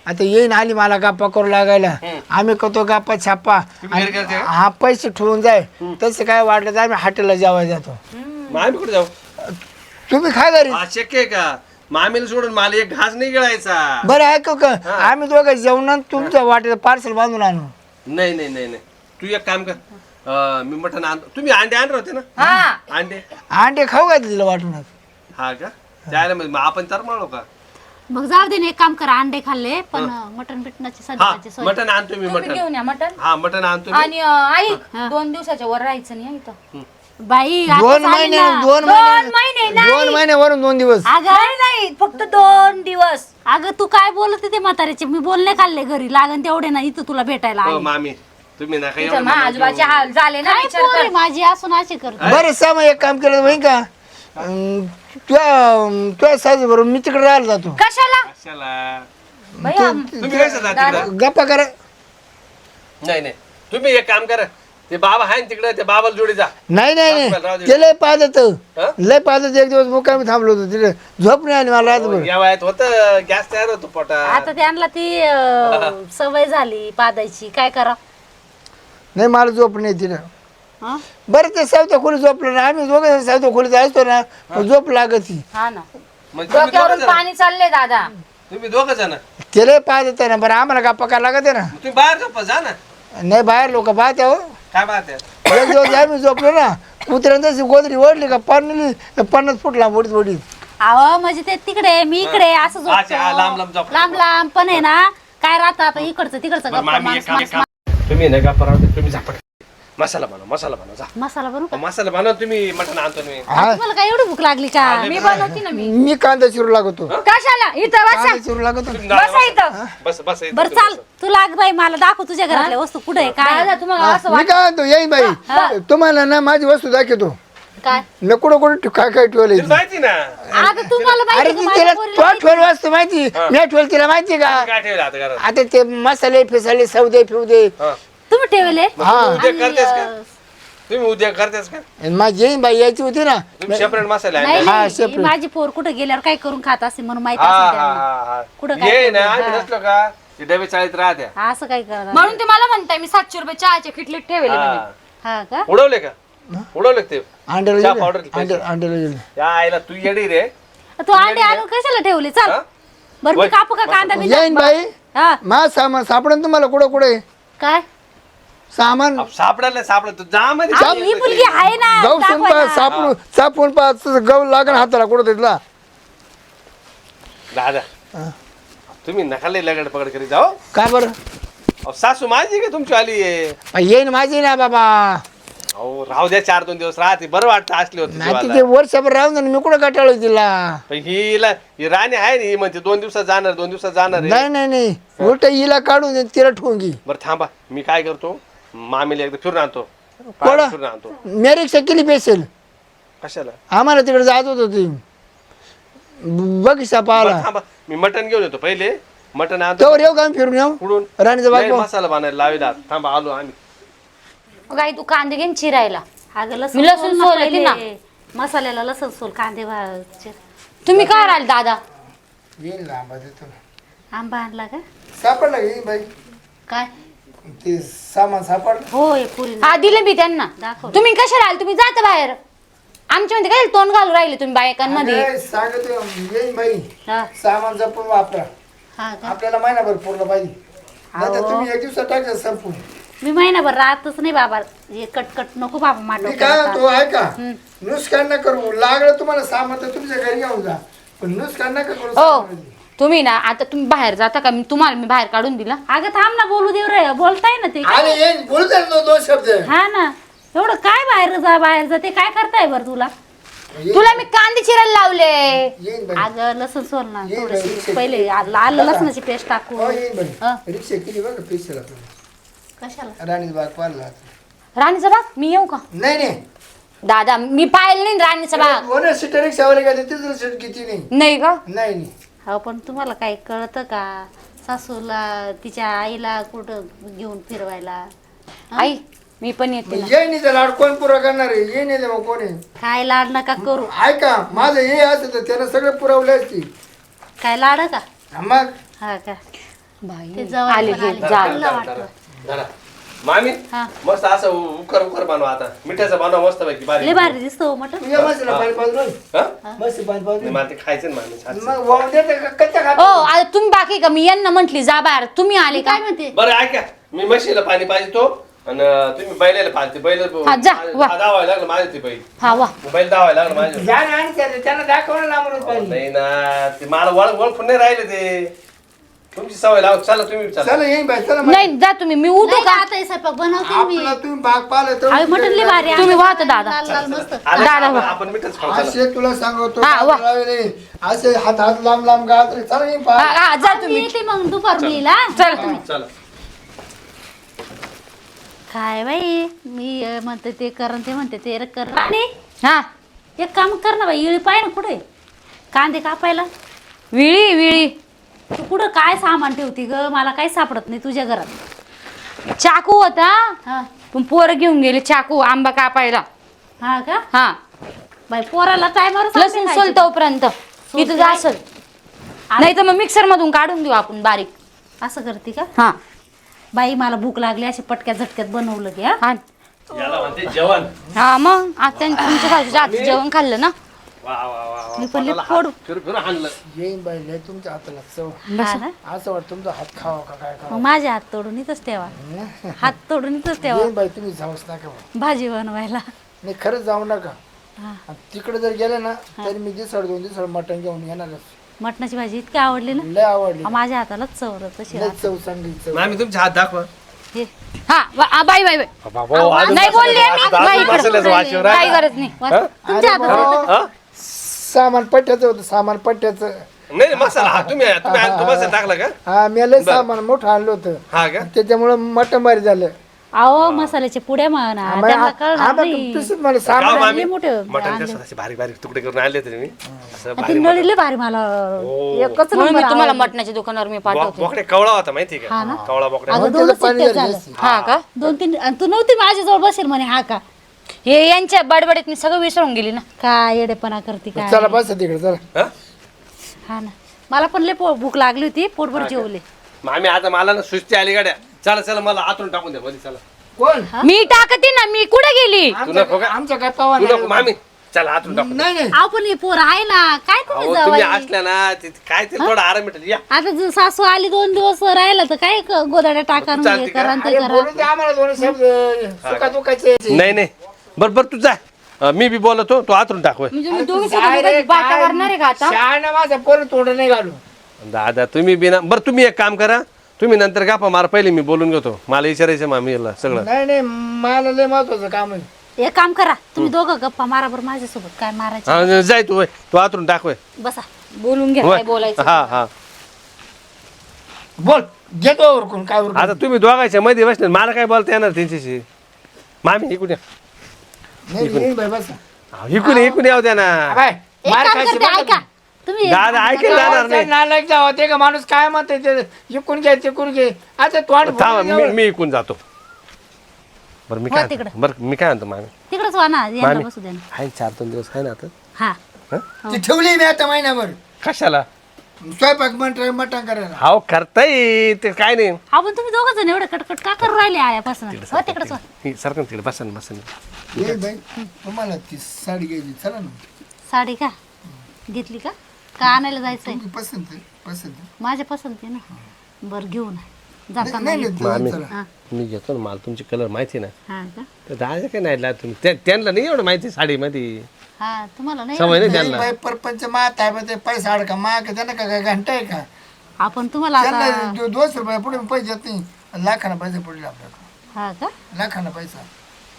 आता येईन आली मला गप्पा करू लागायला. आम्ही करतो गप्पा छापा तुम्ही घरी करते का? हा पैसे ठेवून जाय. तसं काय वाटलं तर आम्ही हॉटेलला जेवायला जातो. मामी कुठे जाऊ? तुम्ही काय घरी हा शक्य आहे का? मामीला सोडून मला एक घास नाही गिळायचा. बरं ऐकू का आम्ही दोघं जेवणात तुमच्या वाटेचं पार्सल बांधून आणू. नाही तू एक काम कर, मी मटण आणतो. तुम्ही अंडे आणले होते ना? हा अंडे खाऊ का तिला वाटून. हा का? त्याला मग आपण तर म्हणलो का? मग जाऊ दे ना, एक काम करा, अंडे खाल्ले पण मटण बिटणाची हा सध्याची सोय. मटण आणतो मी. तुम्ही मटण घेऊन या मटण. हा मटण आणतो मी. आणि ऐक 2 दिवसाच्या वर राहायचं नाही हं इथं. बाई दोन महिने दोन महिने 2 महिन्यावरून 2 दिवस. अगं नाही फक्त 2 दिवस. अगं तू काय बोलत ते म्हाताऱ्याचे मी बोलणे खाल्ले घरी लागन तेवढे ना इथं तुला भेटायला हो आले. मामी तुम्ही नका तिथं एवढं मा आजोबाचे हाल झाले ना काय विचार पोर आहे कर. माझी असून अशी करतो. बरं सामा एक काम केलं होईन का तुझ्या साजू बरोबर मी तिकडे राहायला जातो. कशाला कशाला बाई, तुम्ही कसं जाता तिकडं? गप्पा करा. नाही नाही तुम्ही एक काम करा ते बाबा आहे तिकडे ते बाबाला जोडी जा. नाही नाही राहू नाही दे. ते लय पाहत हं? लय पाहत एक दिवस मुक्कामी थांबलो होतो तिथे झोप नाही आली मला रातभर. या वयात होत गॅस तयार होतो पोटात. आता त्यांना ती सवय झाली पादायची काय करा. नाही मला झोप नाही तिला. हं? बरं ते सावता खोली झोपलं ना आम्ही दोघं सावता खोलीत असतो ना मग झोप लागत ती. हा ना म्हणजे तुम्ही डोक्यावरून दोघं जण- पाणी चालले दादा. तुम्ही दोघं जण ते लय पाहत ना बरं आम्हाला गप्पा करायला लागत आहे ना. तुम्ही बाहेर झोपा जा ना. नाही बाहेर लोक पाहते हो. काय पाहते एक दिवस आम्ही झोपलो ना कुत्र्यांची तशी गोदरी ओढली का 50 फूट लांब ओढीत ओढीत. अहो म्हणजे ते तिकडे मी इकडे असं अच्छा, लांब लांब झोपतो झोपतो. लांब लांब पण आहे ना काय राहतं आता इकडचं तिकडचं बरं, गप्पा मामी एक काम- एक काम तुम्ही नाही का परवा तुम्ही झापट मसाला बनवा जा. मसाला बनवू का? मसाला बनव तुम्ही मटण आणतो मी. हा तुम्हाला काय एवढी भूक लागली का? मी बनवते ना मी. मी कांदा चिरू लागतो. कशाला इथं बसा. कांदा चिरू लागतो. तुम्ही बसा इथं. बस बस इथं बरं तुम्ही चाल तू लाग बाई मला दाखव तुझ्या घरातल्या वस्तू कुठे आहे काय दादा आहे? तुम्हाला असं मी काय म्हणतो येईन बाई तुम्हाला ना माझी वस्तू दाखवतो. काय न कुठं काय काय बस. ठेवलंय. तिला माहिती ना आता तुम्हाला अरे माहिती ती का तिला माझ्या पोरीला तो माहिती? ठेवलं वाजतो माहिती मी ठेवलं तिला माहिती का. काय ठेवलं आता घरात? आता ते मसाले फिसाले सौदे फिवदे हा. तुम्ही ठेवले हा उद्या करतेस का तुम्ही उद्या करतेस का माझी येईन बाई यायची होती ना. तुम्ही सेपरेट मसाले नाही आणले? हा, नाही, separate. ही माझी पोर कुठे गेल्यावर काय करून खात असेल म्हणून माहिती हा असेल हा त्यांना. हा कुठं काय ये ना ठेवलं? आम्ही हा. नसलो का ते डबे चाळीत राहत्या. असं काय करणार म्हणून ते मला म्हणताय मी 700 रुपये चहाचे खिटलीत ठेवले हा. म्हणून. हा का उडवले का उडवले का ते अंड्याला चहा गेले. powder पैसे. अंड्याला गेले. या आईला तू येडी रे. तू अंडे आणून कशाला ठेवले चाल हा? बरं मी कापू का कांदा बी येईन बाई हा मा सामान सापडन तुम्हाला कुठं कुठे काय सामान सापडायला सापडत तू जा मध्ये अहो, ही मुलगी आहे ना गहू दाखवायला. सापडून सापून पाच गहू लागण हाताला कुठं तिथला. दादा तुम्ही नकाले लगड पकड करीत जाओ. का बरं अहो, सासू माझी का तुमची आली आहे? येईन माझी ना बाबा. अहो राहू द्या 4-2 दिवस राहते बरं वाटतं असली होती नाही जीवाला. तिथे वर्षभर राहून जाईन, मी कुठं गाठाळू तिला. पण ही राणी आहे ना ही म्हणते 2 दिवसात जाणार 2 दिवसात जाणार आहे. नाही नाही नाही उलट हिला काढून देईन, तिला ठेवून घे. बरं थांबा मी काय करतो मामीला एकदा फिरून आणतो कोणा? फिरून आणतो. मी रिक्षा केली पेसेल कशाला आम्हाला तिकडे जात होतो ती बघिसा पाहिला. बरं, थांबा मी मटण घेऊन येतो पहिले मटण आणतो तोवर येऊ का आम्ही फिरून येऊ कुठून राणीचा नाही, बायको. मसाला बनायला लावला थांबा आलो आम्ही. मग आई तू कांदे घेऊन चिरायला. अगं मी लसूण सोल ना सोलते पहिले. ना. मसाल्याला लसूण सोल कांदे चिर. तुम्ही काय राहिले दादा. येईन ना आंबा देतो. आंबा आणला का सापडला का येईन बाई काय ते सामान सापडलं. होय पुरी हा दिले मी त्यांना. दाखव. तुम्ही कशा राहिले तुम्ही जाता बाहेर. आमच्या मध्ये काय तोंड घालून राहिले तुम्ही बायकांमध्ये. अरे, सांगतो येईन बाई हा सामान जपून वापरा हा का आपल्याला महिनाभर पूर्ण पाहिजे. नाही तर अहो. तुम्ही एक दिवसात टाकायचं संपून. मी महिनाभर राहतच नाही बाबा हे कटकट नको बाबा मी मांडव काय तो ऐका नुसकान नका करू लागलं तुम्हाला सामान तर तुमच्या घरी घेऊन जा पण नुसकान नका करू हो सामानाची. तुम्ही ना आता तुम्ही बाहेर जाता का तुम्हाला मी बाहेर काढून दिला. अगं थांब ना बोलू देव रे बोलताय ना ते अरे येईन बोलता ना दोन शब्द. हा ना एवढं काय बाहेर जा ते काय करताय बरं तुला तुला मी कांदे चिरायला लावले. येईन बाई अगं लसूण सोल ना ये थोडीशी बाई, पहिले आलं लसणाची पेस्ट टाकू हो येईन हा. बाई रिक्षा केली बघा पेशल आपल्याला कशाला राणीचा बाग पाहिला. राणीचा बाग मी येऊ का नाही नाही दादा मी पाहिलं नाही राणीचा बाग. ओनर सीट रिक्षावाले काय तिथं सीट किती नाही नाही का. नाही नाही हो पण तुम्हाला काही कळतं का सासूला तिच्या आईला कुठं घेऊन फिरवायला आई मी पण येते ना. येईन लाड कोण पुरा करणार आहे येईन येते मग कोणी काय लाड नका करू ऐका माझं हे असं तर त्यानं सगळं पुरवले असते. काय लाड का मग हा का बाई ते जवळ आले पण हे आले. जा. चांगलं वाटतं. धरा. मामी हा. मस्त असं उकर उकर बनवा आता मिठाचा बनवा मस्त पैकी लय बारीक. भारी दिसतो हो मटण तुझ्या मशीला पाणी पाजून हा? मस्त पाणी पाजून नाही, मला ते खायचं ना मामी छान. मग वाहून देते का कच्चा ओ खातो. आता तुम्ही बाकी का मी यांना म्हंटली जा बाहेर तुम्ही आले का. काय म्हणते बरं ऐका मी म्हशीला पाणी पाहिजे तो आणि तुम्ही बैलाला पाहिजे बैल हा, जा, वा. धावायला लागलं माझे ते बैल हा वा बैल धावायला लागलं माझे. जा ना आणि त्यांना दाखवलं लांबून पाहिजे. नाही ना ते मला ओळखून नाही राहिले ते तुमची सवय लाव चला तुम्ही चला चला येईन बाई चला नाही जा तुम्ही, मी उठू नाही का? आता हे स्वयंपाक बनवते मी. आपला तुम्ही भाग पाहिलं तर अहो, मटण लय भारी आहे. तुम्ही वाहता दादा. लाल लाल मस्त. आले दादा, आपण- आपण मिठच खाऊ चला असे तुला सांगतो हा, वा. असे हात हात लांब लांब गात रे. चला येईन हा, पहा. हा, जा मी तुम्ही. येते मग दुपार मी येईल, हा? चल. चला काय बाई मी म्हणते ते कर आणि ते म्हणते ते कर. आणि हा, एक काम कर ना बाई, इळी पाय ना कुठे कांदे कापायला. विळी विळी. तू कुठं काय सामान ठेवती ग, मला काही सापडत नाही तुझ्या घरात. चाकू होता हा पण पोरं घेऊन गेले चाकू आंबा कापायला. हा का हा, बाई पोराला टायमावर लसूण सोलतोपर्यंत इथं जा असल. नाही तर मग मिक्सर मधून काढून देऊ आपण बारीक. असं करते का हा बाई, मला भूक लागली, अशी पटक्यात झटक्यात बनवलं की हा. हा याला म्हणते जेवण हा, मग आता तुमच्या भाजीच्या हातचं जेवण खाल्लं ना. वा वा वा वा मी पण लय फोड फिर हाणलं येईन बाई लय तुमच्या हाताला चव हा ना? असं वाटतं तुमचा हात खावा का काय खावा. मग माझे हात तोडून इथंच ठेवा, हात तोडून इथंच ठेवा येईन बाई तुम्ही जाऊच नका बा. भाजी बनवायला. नाही खरंच जाऊ नका. हा. आणि तिकडे जर गेले ना तरी मी दिसड 2 दिवसाड मटण घेऊन येणारच. मटणाची भाजी इतकी आवडली ना, लय आवडली. माझ्या हातालाच चवरत तशी लय चव चांगली चव. मामी तुमचे हात दाखवा हे हा बाई बाई बाई. नाही बोलले मी बाई इकडं. काही गरज नाही. तुमच्या हातात सामान पट्ट्याचं होतं सामान पट्ट्याचं. नाही मसाला हा तुम्ही तो मसाला टाकला का हा मी लय सामान मोठं आणलं होतं हा का त्याच्यामुळं मटण भारी झालं. अहो मसाल्याच्या पुड्या म्हणा त्यांना कळणार नाही. मला गाव सामान मामी लय मोठं मटण कसं असे बारीक बारीक तुकडे करून आणले होते मी असं आणि ती बारीक नळीले भारी मला एकच म्हणून मी नंबर तुम्हाला आवडली. मटणाच्या दुकानावर मी पाठवते. बोकडे कवळा होता माहिती हा का ना? कवळा बोकडा अगं त्याचं 2च पाणी सिट्ट्यात झालं झालं. जास्त. हा का? 2-3 आणि तू नव्हती माझ्याजवळ बसेल म्हणे हा का हे यांच्या बडबडीत मी सगळं विसरून गेली ना. काय येडेपणा करते काय. चला बस तिकडे चला. हा? हा ना, मला पण लय भूक लागली होती, पोटभर जेवले. मामी आता मला ना सुस्ती आली गाड्या चला चला मला आतून टाकून द्या मध्ये चला कोण मी टाकते ना, मी कुठे गेली? तू नको का? आमच्या काय पावा तू नको मामी चला आतून टाकून द्या. नाही नाही अहो पण हे पोर आहे ना, काय तुम्ही अहो तुम्ही जावाई? असल्या ना काय ते थोडा आराम भेटेल या आता जर सासू आली 2 दिवस राहिला तर काय गोदाड्या टाका तू चालती हे का? करा आणि ते अरे करा. बोलू दे आम्हाला 2 शब्द सुखा दुखाचे. नाही नाही बरोबर तू जा मी बी बोलतो तू आतून टाकवय म्हणजे मी दोघी बाटा करणार आहे का आता? शहाणा माझा पोर तोंड नाही घालू. दादा तुम्ही बिना बरं तुम्ही एक काम करा तुम्ही नंतर गप्पा मार पहिले मी बोलून घेतो मला विचारायचं मामीला सगळं नाही नाही मला लय महत्वाचं काम आहे. एक काम करा तुम्ही दोघं गप्पा मारा बरं माझ्यासोबत, काय मारायचं हा, जाय तू वय. तू आतून टाकवय बसा. बोलून घ्या काय बोलायचं. हा हा बोल घेतो उरकून काय उरकून. आता तुम्ही दोघांच्या मध्ये बसले मला काय बोलता येणार त्यांच्याशी मामी इकडे नाही येईन बाई बस. इकडे येऊ द्या ना बाय एक मार काम खायची करते, ऐका तुम्ही दादा ऐकेल जाणार नाही नालायक जावं ते का माणूस काय म्हणते ते इकून घे तिकून घे. आता तोंड थांबा फोडून मी इकून जातो बरं मी वा काय तिकडं. बरं मी काय म्हणतो मामी तिकडच वा ना, यांना मामी बसू द्या ना. आहे 4-3 दिवस आहे ना आता हा ती ठेवली मी आता महिनाभर कशाला स्वयंपाक मटण करायला. हाव करता येईल ते काय नाही आपण तुम्ही दोघं जण एवढं कटकट का करू राहिले आल्यापासून हो तिकडच वा. सरकन तिकडे बसन बसन ये बाई तुम्हाला ती साडी घ्यायची चला ना. साडी का घेतली का आणायला जायचंय? तुमची पसंत माझ्या पसंती ना, बरं घेऊ ना जाताना नाही येऊ. नाही चला. हा मी घेतो ना मला तुमची कलर माहिती ना हा का तर दादा काय नाही ला तुम्ही त्यांना नाही एवढं माहिती साडीमध्ये हा तुम्हाला नाही सवय नाही नाही त्यांना बाई परपंच मात आहे बा ते पैसा अडका माग त्यांना का काय घंटा आहे का आपण तुम्हाला आता त्यांना 200 रुपये पुढे पैसे येत नाही लाखाना पैसे पडले आपल्याकडे हा का लाखाना पैसा.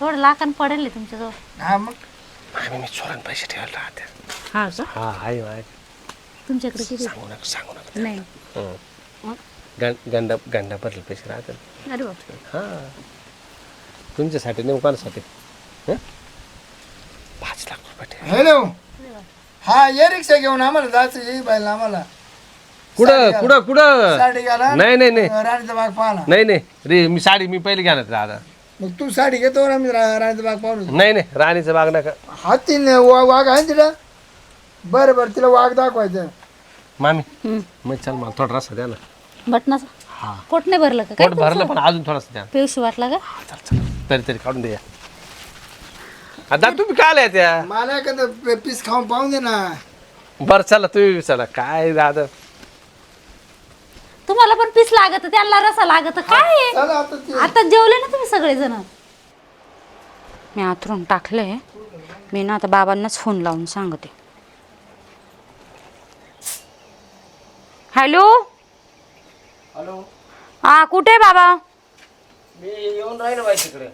थोडं लाखान पडेल तुमच्याजवळ. हा मग मी चोरण पैसे ठेवायला राहते हा का हा आहे तुमच्याकडे किती? सांगू नका नाही हं. गंडा भरले पैसे राहतात अरे बाप हा तुमच्यासाठी नाही कोणासाठी हं? 5 लाख रुपये ठेवा हॅलो हा ये रिक्षा घेऊन आम्हाला जायचं ये बाईला आम्हाला कुठं साडी घाला नाही राणीचा बाग पाहला. नाही रे मी साडी मी पहिले घेणार दादा मग तू साडी घेतो ना आम्ही राणीचा बाग पाहून. नाही राणीचं बाग नका हातीन वाघ आहे तिला. बरं तिला वाघ दाखवायचं. मामी मग चल मला थोडा रस्ता द्या ना बटनाचा हा पोट नाही भरलं का काय पोट भरलं पण अजून थोडासा द्या पेवशी वाटला का? चल तरी काढून द्या आता तुम्ही काय आल्या त्या मला एखादं पीस खाऊन पाहून दे ना. बरं चला तुम्ही चला काय दादा तुम्हाला पण पीस लागत त्यांना रसा लागत काय आहे? चला आता ते आता जेवले ना तुम्ही सगळेजण? मी आतरून टाकलंय. मी ना आता बाबांनाच फोन लावून सांगते. हॅलो हा कुठे आहे बाबा? मी येऊन राहिलो बाई तिकडे.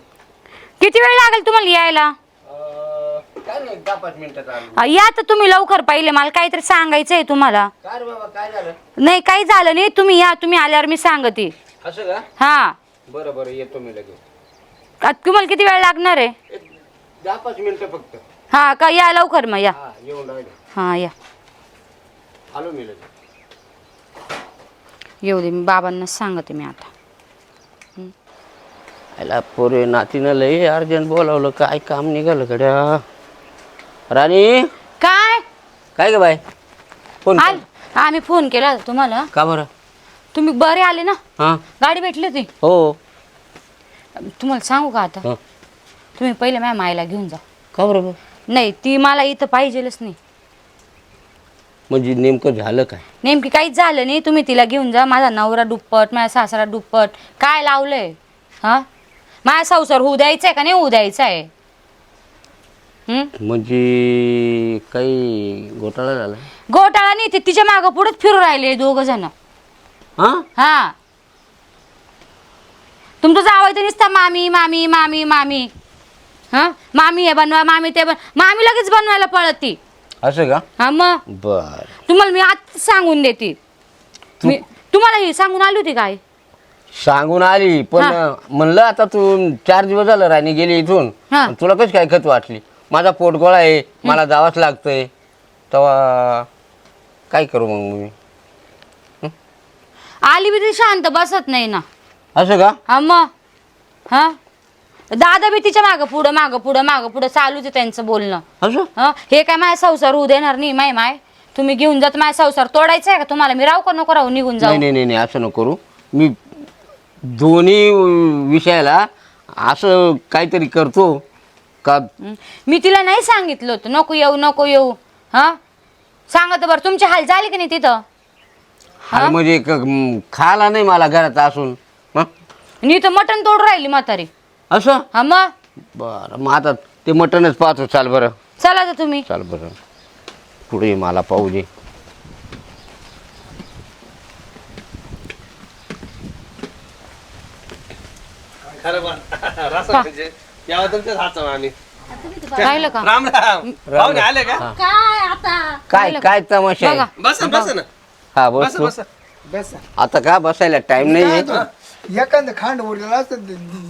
किती वेळ लागेल तुम्हाला यायला? काय नाही 10-5 मिनिटात आलो. या तर तुम्ही लवकर, पहिले मला काहीतरी सांगायचं आहे तुम्हाला. काय रे बाबा काय झालं? नाही काही झालं नाही, तुम्ही या, तुम्ही आल्यावर मी सांगते. असं का? हा बरं बरं येतो मी लगेच. आता तुम्हाला किती वेळ लागणार आहे? 10-5 मिनिटं फक्त. हा का, या लवकर मग या. हा येऊन राहिलो. हा या, आलो मी लगेच. येऊ दे, मी बाबांना सांगते मी आता. याला पोरे नातीनं लई अर्जंट बोलावलं. काय काम निघालं गड्या. राणी काय काय ग बाय फोन आल? आम्ही फोन केला होता तुम्हाला. का बरं? तुम्ही बरे आले ना? हां गाडी भेटली होती. हो. तुम्हाला सांगू का आता? हं. तुम्ही पहिले माझ्या मायला घेऊन जा. का बरं? नाही, ती मला इथं पाहिजेलच नाही. म्हणजे नेमकं झालं काय? नेमकी काहीच झालं नाही, तुम्ही तिला घेऊन जा. माझा नवरा दुप्पट, माझा सासरा दुप्पट. काय लावलंय? हा, माझा संसार होऊ द्यायचा आहे का नाही होऊ द्यायचा आहे? म्हणजे काही घोटाळा झाला? घोटाळा नाही, ते तिच्या मागं पुढेच फिरू राहिले दोघ जण. हां हा, तुमचं जावं तर नुसतं मामी मामी मामी मामी. हा, मामी हे बनवा, मामी ते मामी लगेच बनवायला पळती. असं का? हा मग बर. तुम्हाला मी आज सांगून देते. मी तुम्हाला ही सांगून आली होती काय? सांगून आली पण म्हणलं आता तू 4 दिवस झालं राणी गेली इथून. हा. तुला कशी काय खत वाटली? माझा पोटगोळा आहे, मला जावंच लागतंय. तेव्हा काय करू मग मी? आली बी ती शांत बसत नाही ना. असं का? हा मग हा, दादा बी तिच्या मागं पुढं मागं पुढं मागं पुढं चालूच आहे त्यांचं बोलणं. असं हा, हे काय माझा संसार होऊ देणार नाही. माय तुम्ही घेऊन जात, माझा संसार तोडायचा आहे का तुम्हाला? मी राहू का नको राहू, निघून जाऊ? नाही नाही नाही असं नको करू. मी दोन्ही विषयाला असं काहीतरी करतो का? मी तिला नाही सांगितलं होतं नको येऊ नको येऊ. हा, सांगत बरं, तुमचे हाल झाले की नाही तिथं? अरे म्हणजे खाला नाही मला घरात असून. हं? आणि इथं मटण तोड राहिली म्हातारी. असं? हा मग बरं मग आता ते मटणच पाहतो. चाल बरं. चला तर तुम्ही. चाल बरं पुढे मला पाहू दे. खरं पण रस्सा म्हणजे यावं तुमच्याच हातचा मामी. पाहिलं का? राम राम. पाहुणे आले का? काय आता काय काय तमाशा आहे? बघा. बसा बसा ना. हा बसा बस बसा. बस आता का बसायला टाइम नाही आहे. एखादं खांड उरलेला असतं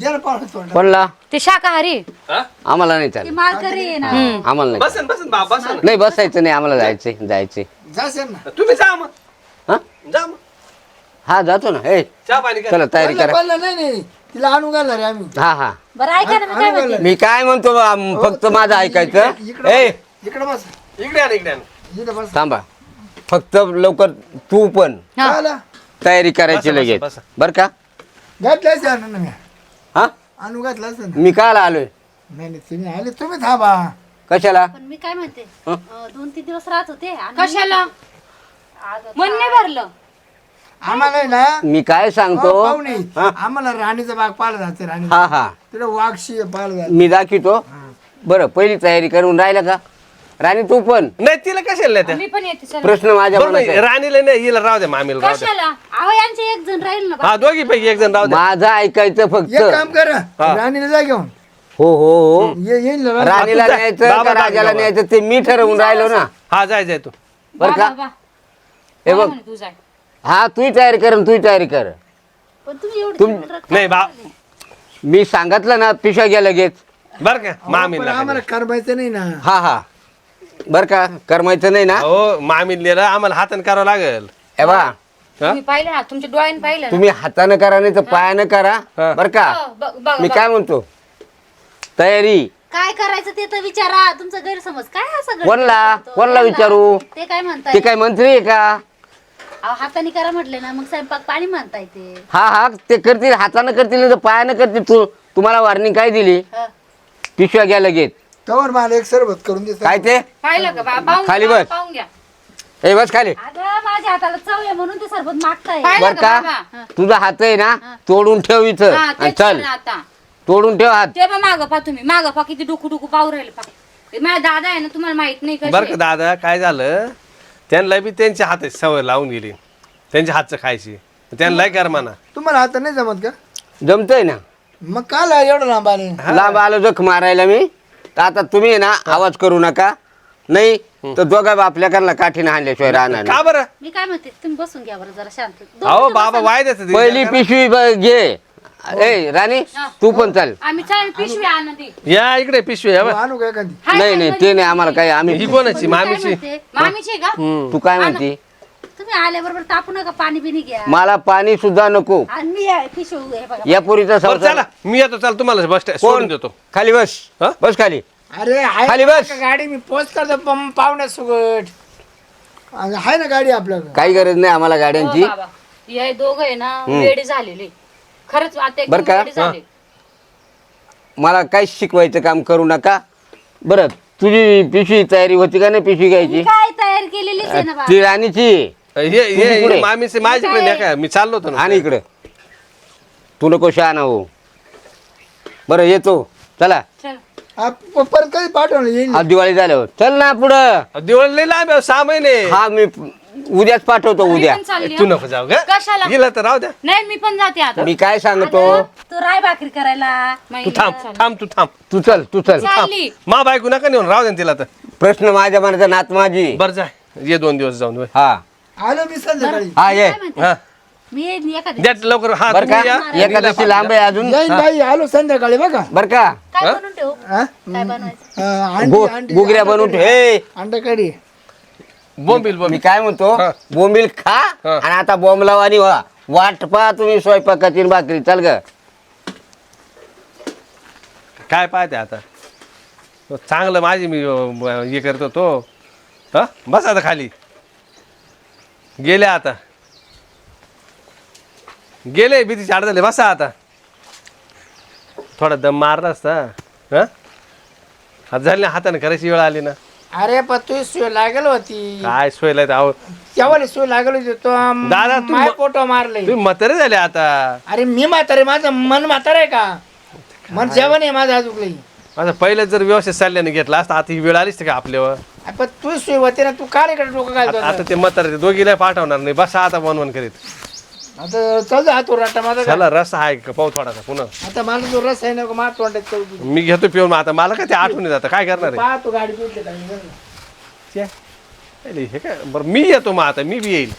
जरा पाहत कोणला? ते शाकाहारी. हा? आम्हाला नाही ती चालेल. मालकरी आहे ना. आम्हाला नाही. बसा ना, बसा ना, बा, बसा ना. नाही बसायचं नाही आम्हाला. जायचे जाशील ना. तुम्ही जा मग. हा जा मग. हा जातो ना. ए चहा पाणी करा. चला तयारी करा. पडलं नाही तिला आणून घालणार आहे आम्ही. हा हा बरं ऐका ना, मी काय म्हणते. मी काय म्हणतो फक्त माझं ऐकायचं. ए इकडे बस, इकडे आण इकडे आण. इकडे बस. थांबा फक्त लवकर तू पण हा. आला तयारी करायची बसा, लगेच बसा. बर का? घातलं असं ना मी. हा आणून घातलं असं ना. मी काला आलोय? नाही नाही तुम्ही आले, तुम्ही थांबा. कशाला? पण मी काय म्हणते 2-3 दिवस राहत होते आणि कशाला? मन नाही भरलं. आम्हाला आहे ना मी काय सांगतो. पाहुणे आम्हाला राणीचा बाग पाहिला जाते. राणी हा हा तिकडे वाघशी पाहिला जाते. मी दाखवतो. बरं पहिली तयारी करून राहिला का? राणी तू पण. नाही तिला कशाला त्या मी पण येते. चला. प्रश्न माझ्या बरं मनात नाही आहे. राणीला नाही हिला राहू द्या मामीला राहू द्या. कशाला? अहो यांचे एक जण राहील ना बा. हा दोघी पैकी एक जण राहू द्या. माझं ऐकायचं फक्त. एक काम करा, राणीला जा घेऊन. हो हो हो येईल ना राणी. राणीला जा. न्यायचं बाबा का जा, राजाला बाबा. न्यायचं ते मी ठरवून राहिलो ना. हा जाय तू. बर का? बाबा, हे बघ तू जाय. हा तूही तयारी कर आणि तूही तयारी कर. पण तुम्ही एवढी तुम- चिडचिड नाही बा मी सांगितलं ना पिशव्या घ्या लगेच. बर का पण मामीला आम्हाला करमायचं नाही ना. हा हा बर का करमायचं नाही ना. हो मामीला आम्हाला हाताने करावं लागेल. ए बा तुम्ही पाहिलं ना, तुमच्या डोळ्याने पाहिलं ना. तुम्ही हातानं करा नाही तर पायानं करा. हा. बर का? हो, बघा, मी बघा. काय म्हणतो तयारी काय करायचं ते तर विचारा. तुमचा गैरसमज काय असं कोणला विचारू? ते काय ते म्हणताय? काय मंत्री आहे का? अहो हाताने करा म्हटले ना, मग स्वयंपाक पाणी म्हणताय ते. हा हा ते करतील हातानं करतील नाही तर पायानं करतील. तुम्हाला वॉर्निंग काय दिली? हं. पिशव्या घ्या लगेच. तवर मला एक सरबत करून दे. काय ते? पाहिलं का? पाहून खाली घ्या, बस. पाहून घ्या. ए बस खाली. अगं माझ्या हाताला चव आहे म्हणून ते सरबत मागताय. पाहिलं बर का? बाबा? तुझा हात आहे ना तोडून ठेव इथं हा, आणि तेच चल करा आता. तोडून ठेव हात. ते पण मागं पा तुम्ही, मागं पा किती डुकू डुकू पाहू राहिले पा. ते माझा दादा आहे ना, तुम्हाला माहित नाही बर का कसे. दादा काय झालं त्यांना बी त्यांच्या हातात सवय लावून गेली त्यांच्या हातचं खायची. त्यांना लय कर म्हणा. तुम्हाला आता नाही जमत का? जमतंय ना. मग काल एवढं लांब आले? लांब आलो जख मारायला मी. तर आता तुम्ही आहे ना आवाज करू नका. नाही तर दोघा आपल्याकडला काठीने आणल्याशिवाय राहणार नाही. का बरं? मी काय म्हणते तुम्ही बसून घ्या बरं जरा शांत. अहो बाबा वाय द्यायचं पहिली पिशवी घे. ए राणी तू पण चाल. आम्ही चालेल पिशवी आणून दे. या इकडे पिशवी आहे बा. आणू का एखादी? नाही नाही ते नाही आम्हाला काही. आम्ही ही कोणाची? मामीची. मामीची आहे का? तू काय म्हणती? तुम्ही आल्याबरोबर तापू नका पाणी बिनी घ्या. मला पाणी सुद्धा नको. आणि मी आहे, पिशवी हे बघा. या पोरीचा बरं, संसार. चला मी येतो. चल तुम्हाला बस स्टँड सोडून देतो. खाली बस. हा? बस खाली. अरे आहे खाली बस. का गाडी? मी पोच करतो पाहुण्या सुगट. आहे ना गाडी आपल्याकडे? काही गरज नाही आम्हाला गाड्यांची. हो बाबा हे दोघं आहे ना वेडी झालेले खरंच आता एकदम बरं का? वेडी झाले. मला काहीच शिकवायचं काम करू नका. बरं तुझी पिशवी तयारी होती का नाही पिशवी घ्यायची? मी काय तयारी केलेलीच आहे ना बा. ती राणीची. हे पुढे. मामीचे माझ्याकडे नाही काय मी चाललो होतो ना. आणि इकडे तू नको शहाणा हो. बरं येतो. चला चल परत कधी पाठवलं येईल? आज दिवाळी झाल्यावर चल ना पुढं. दिवाळी लई लांब आहे, 6 महिने. हा मी उद्याच पाठवतो. मी उद्या पण चालली तू हं. नको जाऊ ग. कशाला? गेलं तर राहू द्या. नाही मी पण जाते आता. मी काय सांगतो तू राय भाकरी करायला. तू थांब तू थांब. तू चल तू चल. चालली मा बायको नका नेऊन राहू द्या ना तिला तर. प्रश्न माझ्या मनाचा नात माझी. बरं जाय ये 2 दिवस जाऊन. हा आलो मी संध्याकाळी. हा ये. हा मी येईन एखादी. द्या लवकर. हा बर का तुम्ही या. एकादशी लांब आहे अजून. जाईन बाई, आलो संध्याकाळी बघा. बर का काय बनवून ठेवू? हा? काय बनवायचं? गुगऱ्या बनवून ठेव. अंडा कढी. बोंबील मी बोंबील. काय म्हणतो हा. बोंबील खा हा. आणि आता बॉम्ब लावा आणि वाट पहा तुम्ही स्वयंपाकाची आणि भाकरी. चल ग. काय पाहते आता चांगलं माझी मी हे करतो तो. हा बस आता खाली. गेले आता गेले भीती चाड झाले. बसा आता. थोडा दम मारला असता. हा हात झाले ना हाताने करायची वेळ आली ना. अरे पण तू सोय लागेल होती. काय सोयला अहो तेव्हा सोय लागेल होती. तो दादा, तू माय फोटो मारले. तुम्ही म्हातारे झाले आता. अरे मी म्हातारे, माझं मन म्हातारे आहे का? मन जेवण आहे माझं अजून काही. माझं पहिलं जर व्यवस्थित चालल्याने घेतला असता आता ही वेळ आलीच का आपल्यावर. पण तू सोय होते ना, तू काय इकडे डोकं घालतो? आता ते म्हातारे दोघीला पाठवणार नाही. बसा आता बनवून करीत. आता चल जा तू राटा माझा. चला रस आहे का पाहू थोडासा पुन्हा. आता मला जो रस आहे ना मार तोंडात चव दे. मी घेतो पिऊन. आता मला काय ते आठवण येत आता काय करणार आहे. पहा तू गाडी तुटली का? हे काय बरं मी येतो मग आता मी बी येईल.